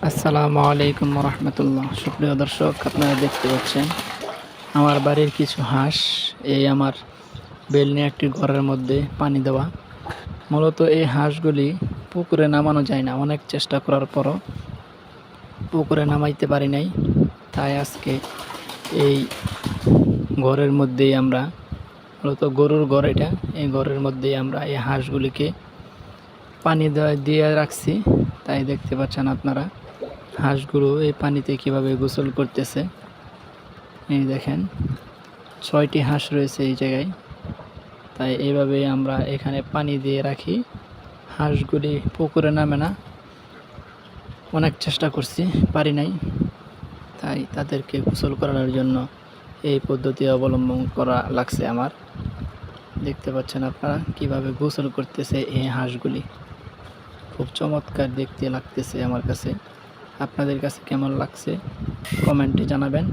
আসসালামু আলাইকুম রহমতুল্লাহ। সুপ্রিয় দর্শক, আপনারা দেখতে পাচ্ছেন আমার বাড়ির কিছু হাঁস এই আমার বেলনি একটি ঘরের মধ্যে পানি দেওয়া। মূলত এই হাঁসগুলি পুকুরে নামানো যায় না, অনেক চেষ্টা করার পরও পুকুরে নামাইতে পারি নাই। তাই আজকে এই ঘরের মধ্যেই আমরা, মূলত গরুর ঘর এটা, এই ঘরের মধ্যেই আমরা এই হাঁসগুলিকে পানি দিয়ে রাখছি। তাই দেখতে পাচ্ছেন আপনারা হাঁসগুলো এই পানিতে কিভাবে গোসল করতেছে। এই দেখেন 6টি হাঁস রয়েছে এই জায়গায়। তাই এইভাবে আমরা এখানে পানি দিয়ে রাখি। হাঁসগুলি পুকুরে নামে না, অনেক চেষ্টা করছি, পারি নাই। তাই তাদেরকে গোসল করানোর জন্য এই পদ্ধতি অবলম্বন করা লাগছে আমার। দেখতে পাচ্ছেন আপনারা কিভাবে গোসল করতেছে এই হাঁসগুলি। খুব চমৎকার দেখতে লাগতেছে আমার কাছে। আপনাদের কাছে কেমন লাগছে কমেন্টে জানাবেন।